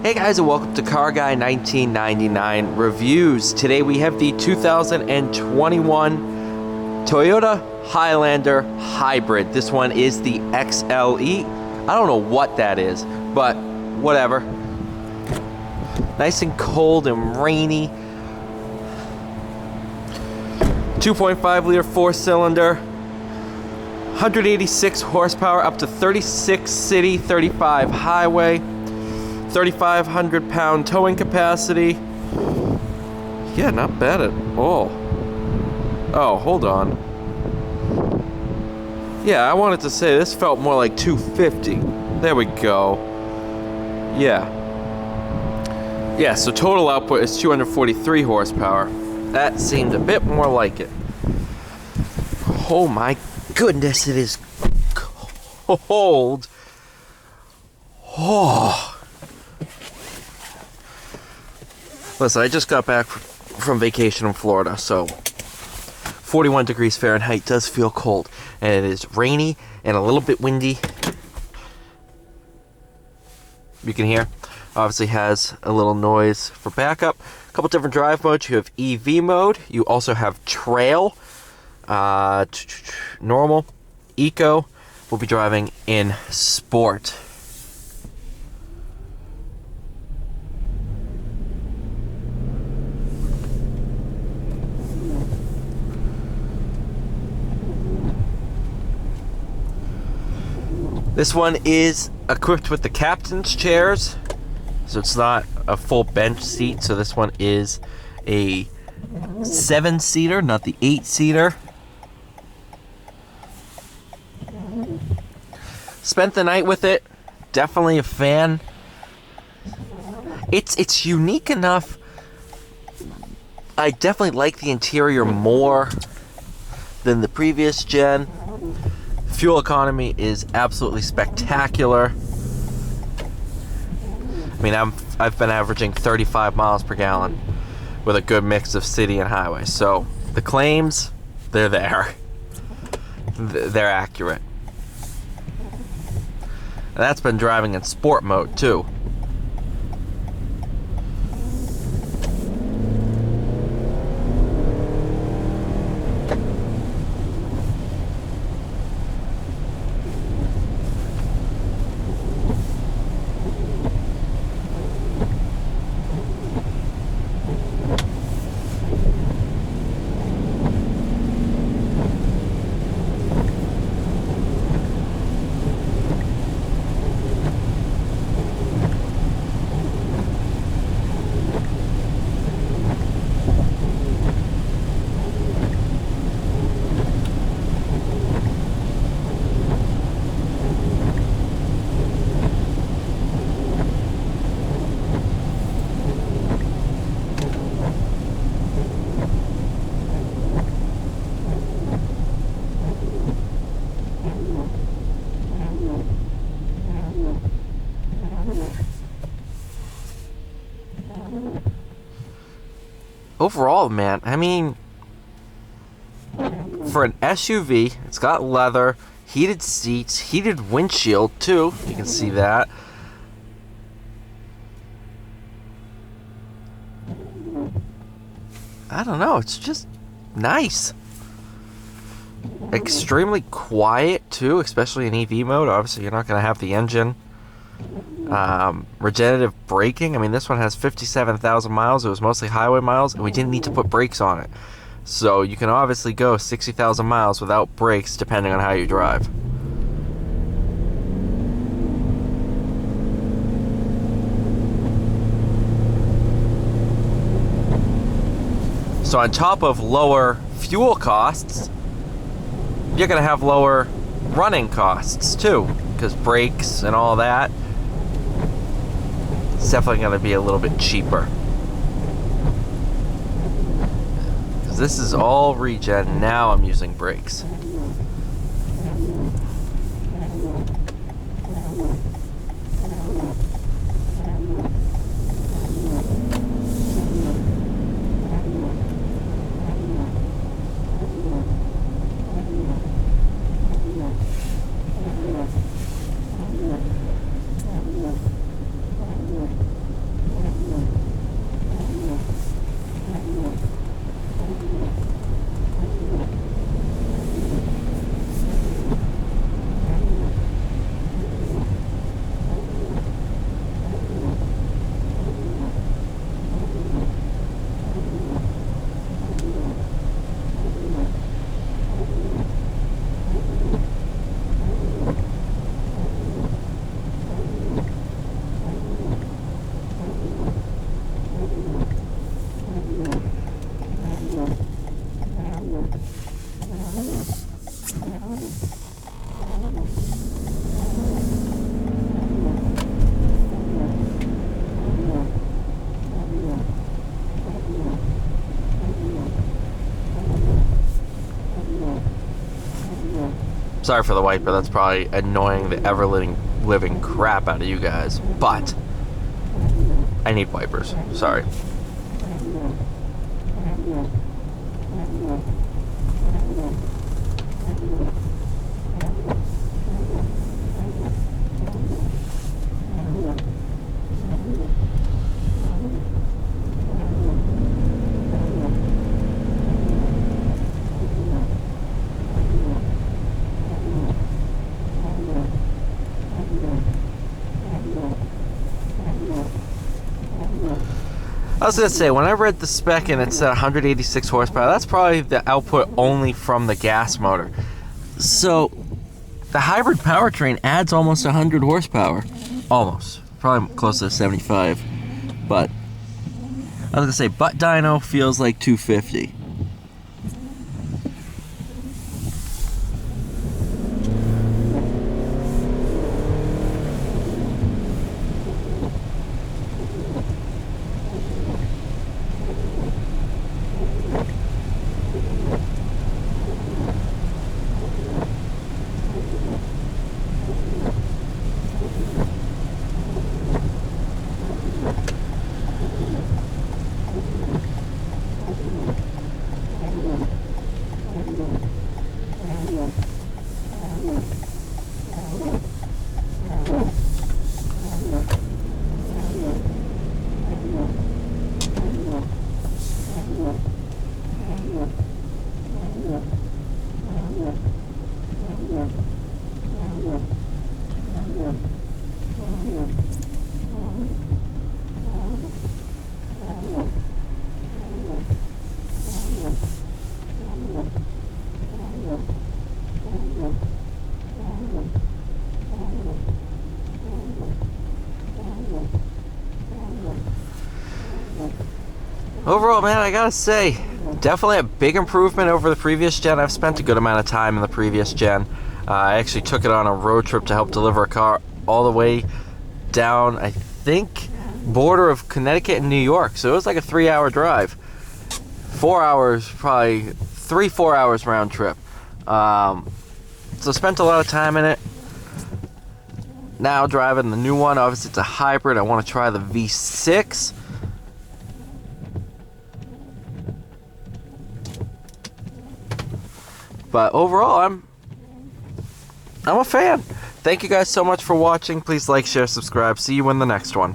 Hey guys, and welcome to Car Guy 1999 Reviews. Today we have the 2021 Toyota Highlander Hybrid. This one is the XLE. I don't know what that is, but whatever. Nice and cold and rainy. 2.5 liter 4-cylinder. 186 horsepower, up to 36 city, 35 highway. 3,500 pound towing capacity. Yeah, not bad at all. Oh, hold on. Yeah, I wanted to say this felt more like 250. There we go. Yeah. Yeah, so total output is 243 horsepower. That seemed a bit more like it. Oh my goodness, it is cold. Oh. Listen, I just got back from vacation in Florida, so 41 degrees Fahrenheit does feel cold. And it is rainy and a little bit windy. You can hear. Obviously has a little noise for backup. A couple different drive modes. You have EV mode. You also have Trail. Normal. Eco. We'll be driving in Sport. This one is equipped with the captain's chairs, so it's not a full bench seat. So this one is a 7-seater, not the 8-seater. Spent the night with it. Definitely a fan. It's unique enough. I definitely like the interior more than the previous gen. Fuel economy is absolutely spectacular. I mean, I've been averaging 35 miles per gallon with a good mix of city and highway. So the claims, they're there. They're accurate. And that's been driving in sport mode too. Overall, man, I mean, for an SUV, it's got leather, heated seats, heated windshield too. You can see that. I don't know, it's just nice. Extremely quiet too, especially in EV mode. Obviously, you're not going to have the engine. Regenerative braking. I mean, this one has 57,000 miles. It was mostly highway miles, and we didn't need to put brakes on it. So you can obviously go 60,000 miles without brakes, depending on how you drive. So on top of lower fuel costs, you're going to have lower running costs too, because brakes and all that. It's definitely going to be a little bit cheaper. Because this is all regen. Now I'm using brakes. Sorry for the wiper, that's probably annoying the ever-living crap out of you guys, but I need wipers. Sorry. I was gonna say, when I read the spec and it said 186 horsepower, that's probably the output only from the gas motor. So the hybrid powertrain adds almost 100 horsepower. Almost. Probably close to 75. But I was gonna say, butt dyno feels like 250. Overall, man, I gotta say, definitely a big improvement over the previous gen. I've spent a good amount of time in the previous gen. I actually took it on a road trip to help deliver a car all the way down, I think, border of Connecticut and New York. So it was like a 3-hour drive. 4 hours, probably 3-4 hours round trip. So spent a lot of time in it. Now driving the new one. Obviously it's a hybrid. I want to try the V6. But overall, I'm a fan. Thank you guys so much for watching. Please like, share, subscribe. See you in the next one.